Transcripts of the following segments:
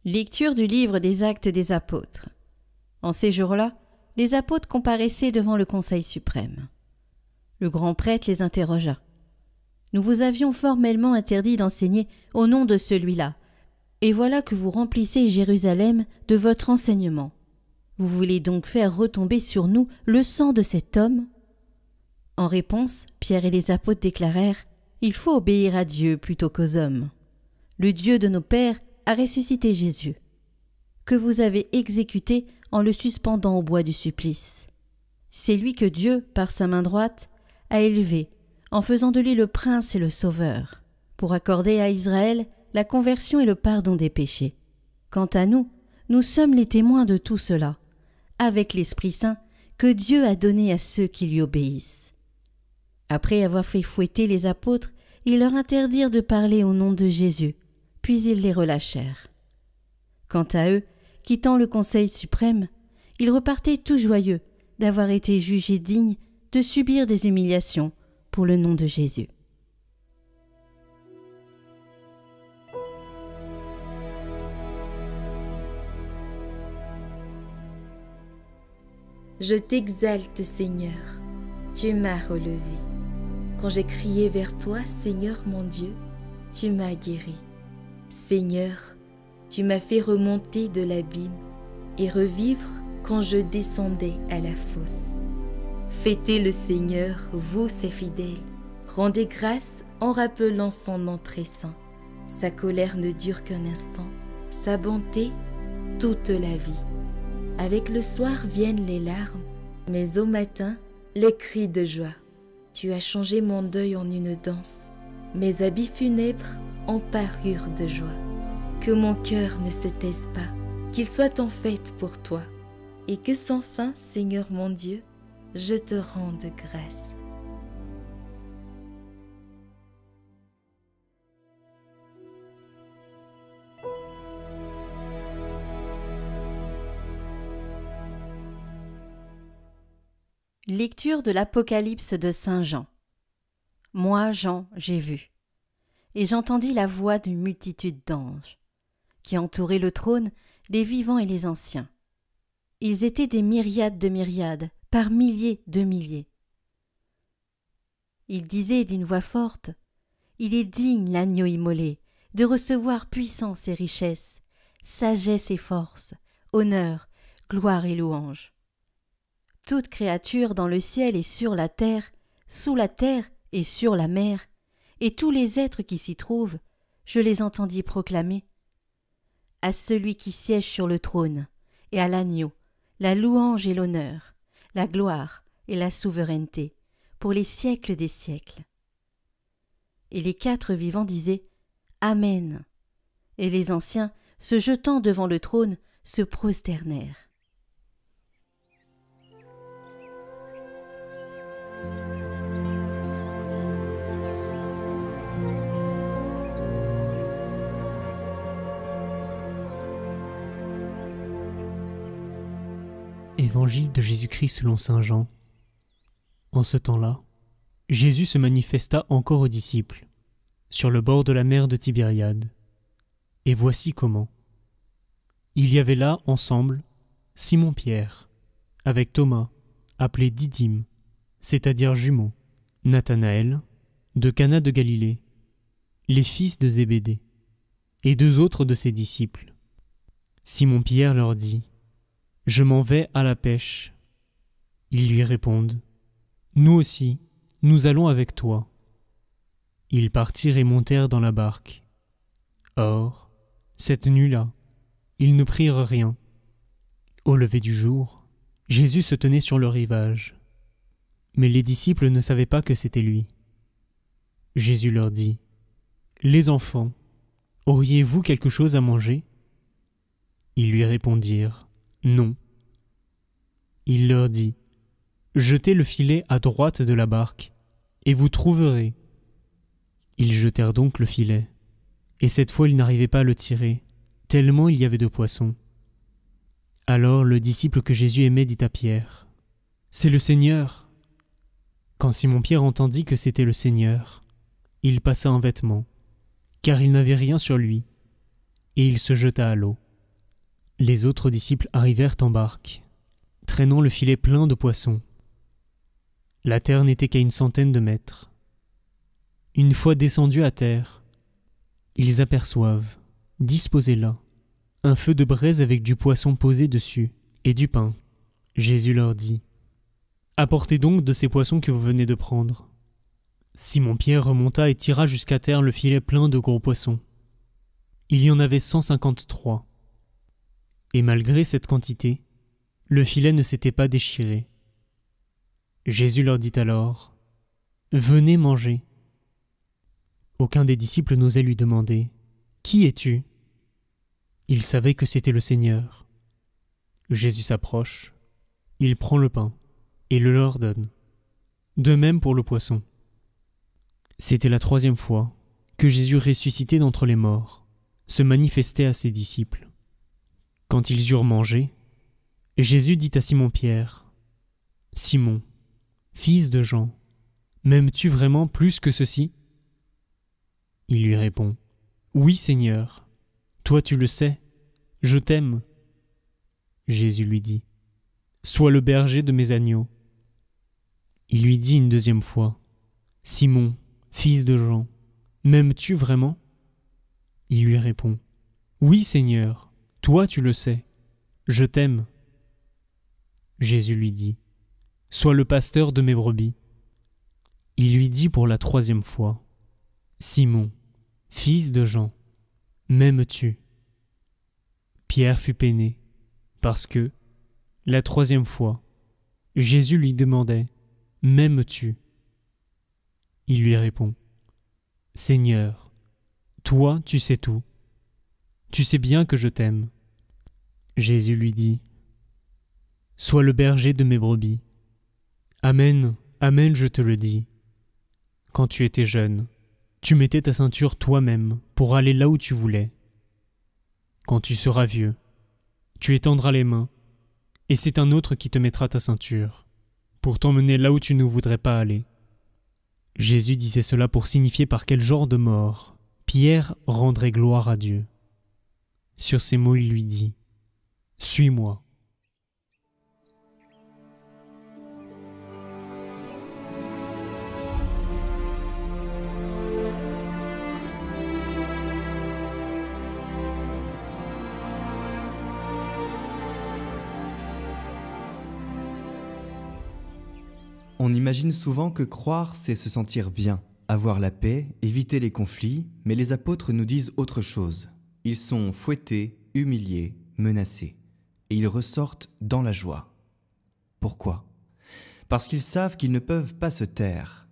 Lecture du livre des Actes des Apôtres. En ces jours-là, les apôtres comparaissaient devant le Conseil suprême. Le grand prêtre les interrogea. « Nous vous avions formellement interdit d'enseigner au nom de celui-là, et voilà que vous remplissez Jérusalem de votre enseignement. Vous voulez donc faire retomber sur nous le sang de cet homme ?» En réponse, Pierre et les apôtres déclarèrent « Il faut obéir à Dieu plutôt qu'aux hommes. Le Dieu de nos pères a ressuscité Jésus, que vous avez exécuté en le suspendant au bois du supplice. C'est lui que Dieu, par sa main droite, a élevé, en faisant de lui le prince et le sauveur, pour accorder à Israël la conversion et le pardon des péchés. Quant à nous, nous sommes les témoins de tout cela, avec l'Esprit Saint que Dieu a donné à ceux qui lui obéissent. » Après avoir fait fouetter les apôtres, ils leur interdirent de parler au nom de Jésus, puis ils les relâchèrent. Quant à eux, quittant le Conseil suprême, ils repartaient tout joyeux d'avoir été jugés dignes de subir des humiliations pour le nom de Jésus. Je t'exalte, Seigneur, tu m'as relevé. Quand j'ai crié vers toi, Seigneur mon Dieu, tu m'as guéri. Seigneur, tu m'as fait remonter de l'abîme et revivre quand je descendais à la fosse. Fêtez le Seigneur, vous ses fidèles, rendez grâce en rappelant son nom très saint. Sa colère ne dure qu'un instant, sa bonté toute la vie. Avec le soir viennent les larmes, mais au matin, les cris de joie. Tu as changé mon deuil en une danse, mes habits funèbres en parure de joie. Que mon cœur ne se taise pas, qu'il soit en fête pour toi, et que sans fin, Seigneur mon Dieu, je te rende grâce. Lecture de l'Apocalypse de Saint Jean. Moi, Jean, j'ai vu, et j'entendis la voix d'une multitude d'anges, qui entouraient le trône, les vivants et les anciens. Ils étaient des myriades de myriades, par milliers de milliers. Ils disaient d'une voix forte, « Il est digne, l'agneau immolé, de recevoir puissance et richesse, sagesse et force, honneur, gloire et louange. » Toute créature dans le ciel et sur la terre, sous la terre et sur la mer, et tous les êtres qui s'y trouvent, je les entendis proclamer. À celui qui siège sur le trône, et à l'agneau, la louange et l'honneur, la gloire et la souveraineté, pour les siècles des siècles. Et les 4 vivants disaient « Amen ». Et les anciens, se jetant devant le trône, se prosternèrent. Évangile de Jésus-Christ selon saint Jean. En ce temps-là, Jésus se manifesta encore aux disciples, sur le bord de la mer de Tibériade. Et voici comment. Il y avait là, ensemble, Simon-Pierre, avec Thomas, appelé Didyme, c'est-à-dire jumeau, Nathanaël, de Cana de Galilée, les fils de Zébédée, et 2 autres de ses disciples. Simon-Pierre leur dit, « Je m'en vais à la pêche. » Ils lui répondent, « Nous aussi, nous allons avec toi. » Ils partirent et montèrent dans la barque. Or, cette nuit-là, ils ne prirent rien. Au lever du jour, Jésus se tenait sur le rivage. Mais les disciples ne savaient pas que c'était lui. Jésus leur dit, « Les enfants, auriez-vous quelque chose à manger ?» Ils lui répondirent, Non. Il leur dit, « Jetez le filet à droite de la barque, et vous trouverez. » Ils jetèrent donc le filet, et cette fois ils n'arrivaient pas à le tirer, tellement il y avait de poissons. Alors le disciple que Jésus aimait dit à Pierre, « C'est le Seigneur !» Quand Simon-Pierre entendit que c'était le Seigneur, il passa un vêtement, car il n'avait rien sur lui, et il se jeta à l'eau. Les autres disciples arrivèrent en barque, traînant le filet plein de poissons. La terre n'était qu'à 100 de mètres. Une fois descendus à terre, ils aperçoivent, disposé là, un feu de braise avec du poisson posé dessus et du pain. Jésus leur dit, « Apportez donc de ces poissons que vous venez de prendre. » Simon-Pierre remonta et tira jusqu'à terre le filet plein de gros poissons. Il y en avait 153. Et malgré cette quantité, le filet ne s'était pas déchiré. Jésus leur dit alors, « Venez manger. » Aucun des disciples n'osait lui demander, « Qui es-tu » Il savait que c'était le Seigneur. Jésus s'approche, il prend le pain et le leur donne. De même pour le poisson. C'était la 3e fois que Jésus ressuscité d'entre les morts se manifestait à ses disciples. Quand ils eurent mangé, Jésus dit à Simon-Pierre, « Simon, fils de Jean, m'aimes-tu vraiment plus que ceci ?» Il lui répond, « Oui, Seigneur, toi tu le sais, je t'aime. » Jésus lui dit, « Sois le berger de mes agneaux. » Il lui dit une 2e fois, « Simon, fils de Jean, m'aimes-tu vraiment ?» Il lui répond, « Oui, Seigneur, toi tu le sais, je t'aime. » Jésus lui dit, « Sois le pasteur de mes brebis. » Il lui dit pour la 3e fois, « Simon, fils de Jean, m'aimes-tu » Pierre fut peiné, parce que, la 3e fois, Jésus lui demandait, « M'aimes-tu » Il lui répond, « Seigneur, toi tu sais tout. Tu sais bien que je t'aime. » Jésus lui dit, « Sois le berger de mes brebis. Amen, amen, je te le dis. Quand tu étais jeune, tu mettais ta ceinture toi-même pour aller là où tu voulais. Quand tu seras vieux, tu étendras les mains, et c'est un autre qui te mettra ta ceinture, pour t'emmener là où tu ne voudrais pas aller. » Jésus disait cela pour signifier par quel genre de mort Pierre rendrait gloire à Dieu. Sur ces mots, il lui dit, « Suis-moi. » On imagine souvent que croire, c'est se sentir bien, avoir la paix, éviter les conflits, mais les apôtres nous disent autre chose. Ils sont fouettés, humiliés, menacés, et ils ressortent dans la joie. Pourquoi ? Parce qu'ils savent qu'ils ne peuvent pas se taire.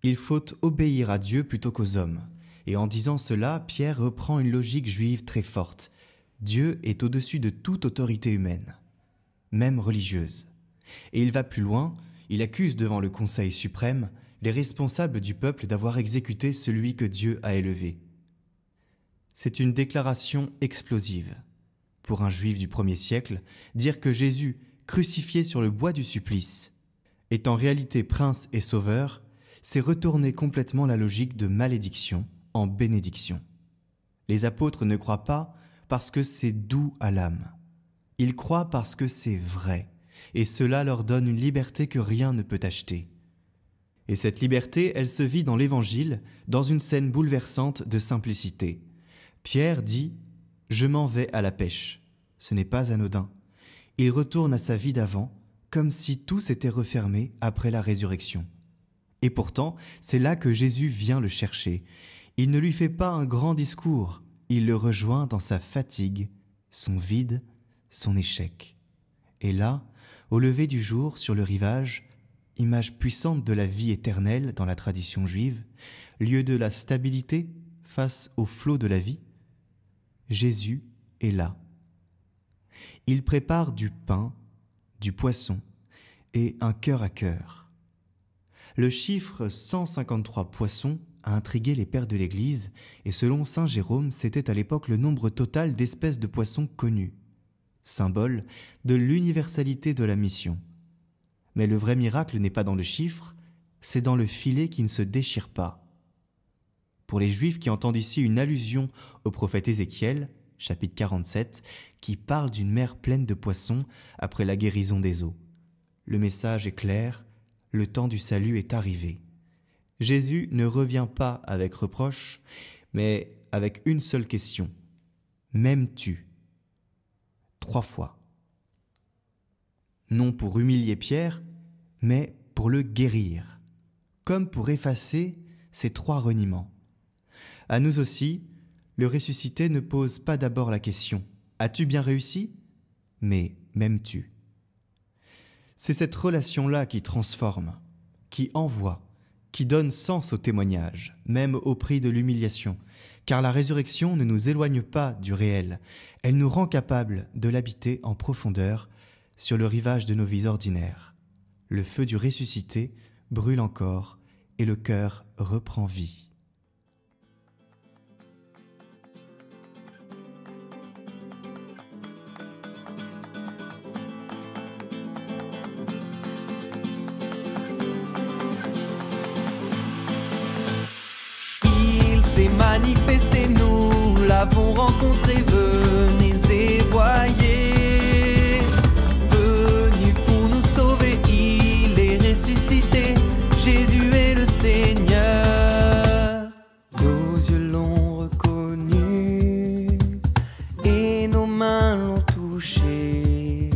Il faut obéir à Dieu plutôt qu'aux hommes. Et en disant cela, Pierre reprend une logique juive très forte. Dieu est au-dessus de toute autorité humaine, même religieuse. Et il va plus loin. Il accuse devant le Conseil suprême les responsables du peuple d'avoir exécuté celui que Dieu a élevé. C'est une déclaration explosive. Pour un juif du 1er siècle, dire que Jésus, crucifié sur le bois du supplice, est en réalité prince et sauveur, c'est retourner complètement la logique de malédiction en bénédiction. Les apôtres ne croient pas parce que c'est doux à l'âme. Ils croient parce que c'est vrai. Et cela leur donne une liberté que rien ne peut acheter. Et cette liberté, elle se vit dans l'Évangile, dans une scène bouleversante de simplicité. Pierre dit « Je m'en vais à la pêche ». Ce n'est pas anodin. Il retourne à sa vie d'avant, comme si tout s'était refermé après la résurrection. Et pourtant, c'est là que Jésus vient le chercher. Il ne lui fait pas un grand discours, il le rejoint dans sa fatigue, son vide, son échec. Et là, au lever du jour, sur le rivage, image puissante de la vie éternelle dans la tradition juive, lieu de la stabilité face au flot de la vie, Jésus est là. Il prépare du pain, du poisson et un cœur à cœur. Le chiffre 153 poissons a intrigué les pères de l'Église et selon saint Jérôme, c'était à l'époque le nombre total d'espèces de poissons connues, symbole de l'universalité de la mission. Mais le vrai miracle n'est pas dans le chiffre, c'est dans le filet qui ne se déchire pas. Pour les Juifs qui entendent ici une allusion au prophète Ézéchiel, chapitre 47, qui parle d'une mer pleine de poissons après la guérison des eaux. Le message est clair, le temps du salut est arrivé. Jésus ne revient pas avec reproche, mais avec une seule question. M'aimes-tu ? 3 fois. Non pour humilier Pierre, mais pour le guérir, comme pour effacer ces 3 reniements. À nous aussi, le ressuscité ne pose pas d'abord la question « As-tu bien réussi ?» mais « M'aimes-tu » ? C'est cette relation-là qui transforme, qui envoie, qui donne sens au témoignage, même au prix de l'humiliation, car la résurrection ne nous éloigne pas du réel, elle nous rend capables de l'habiter en profondeur sur le rivage de nos vies ordinaires. Le feu du ressuscité brûle encore et le cœur reprend vie. Manifesté, nous l'avons rencontré, venez et voyez. Venu pour nous sauver, il est ressuscité, Jésus est le Seigneur. Nos yeux l'ont reconnu et nos mains l'ont touché.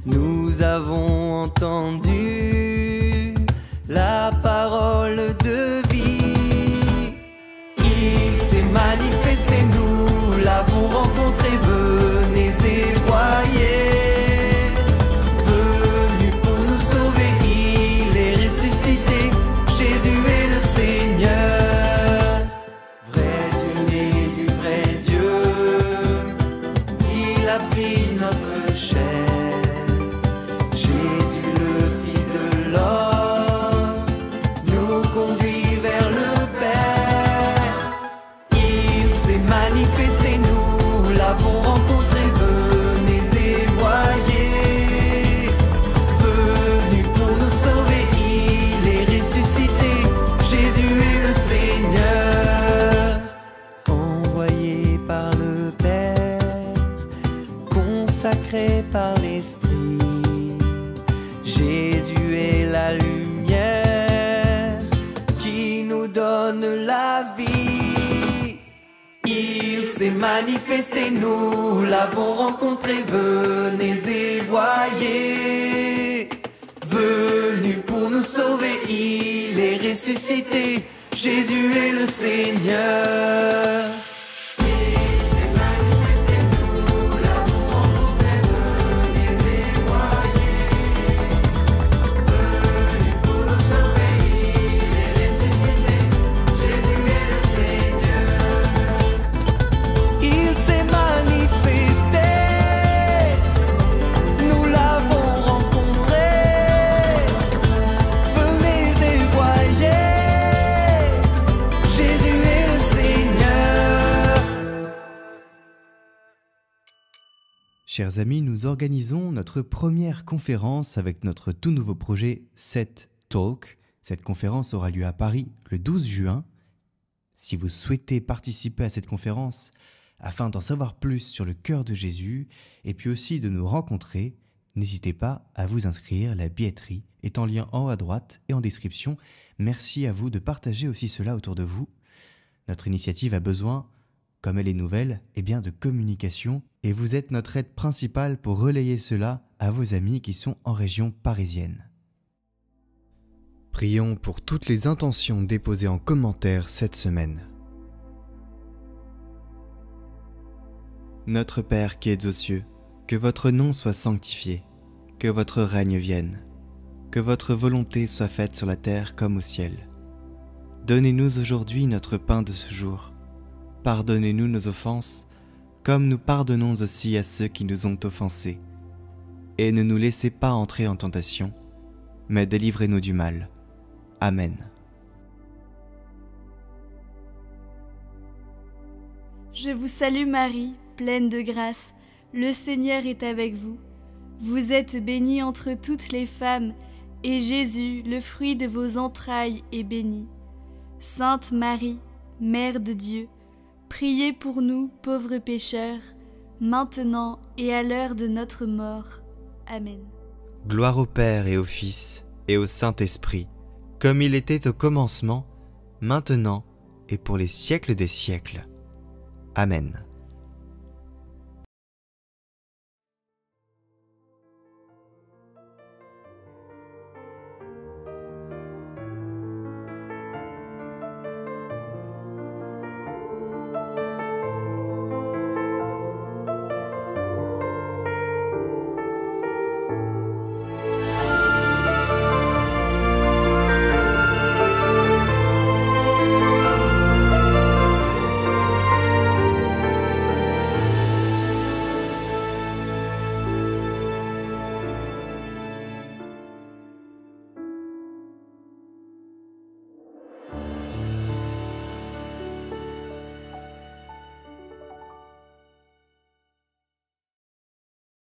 Nous avons entendu la parole de vie. Manifesté, nous l'avons rencontré, venez et voyez. Venu pour nous sauver, il est ressuscité, Jésus est le Seigneur. Vrai Dieu né du vrai Dieu, il a pris notre chair. Jésus le Fils de l'homme nous conduit vers le manifesté, nous l'avons rencontré, venez et voyez. Venu pour nous sauver, il est ressuscité, Jésus est le Seigneur. Envoyé par le Père, consacré par l'Esprit, Jésus est la lumière qui nous donne la vie. Il s'est manifesté, nous l'avons rencontré, venez et voyez. Venu pour nous sauver, il est ressuscité, Jésus est le Seigneur. Chers amis, nous organisons notre première conférence avec notre tout nouveau projet Set Talk. Cette conférence aura lieu à Paris le 12 juin. Si vous souhaitez participer à cette conférence afin d'en savoir plus sur le cœur de Jésus et puis aussi de nous rencontrer, n'hésitez pas à vous inscrire, la billetterie est en lien en haut à droite et en description. Merci à vous de partager aussi cela autour de vous. Notre initiative a besoin, comme elle est nouvelle, de communication et vous êtes notre aide principale pour relayer cela à vos amis qui sont en région parisienne. Prions pour toutes les intentions déposées en commentaire cette semaine. Notre Père qui êtes aux cieux, que votre nom soit sanctifié, que votre règne vienne, que votre volonté soit faite sur la terre comme au ciel. Donnez-nous aujourd'hui notre pain de ce jour. Pardonnez-nous nos offenses, comme nous pardonnons aussi à ceux qui nous ont offensés. Et ne nous laissez pas entrer en tentation, mais délivrez-nous du mal. Amen. Je vous salue Marie, pleine de grâce, le Seigneur est avec vous. Vous êtes bénie entre toutes les femmes, et Jésus, le fruit de vos entrailles, est béni. Sainte Marie, Mère de Dieu, priez pour nous, pauvres pécheurs, maintenant et à l'heure de notre mort. Amen. Gloire au Père et au Fils et au Saint-Esprit, comme il était au commencement, maintenant et pour les siècles des siècles. Amen.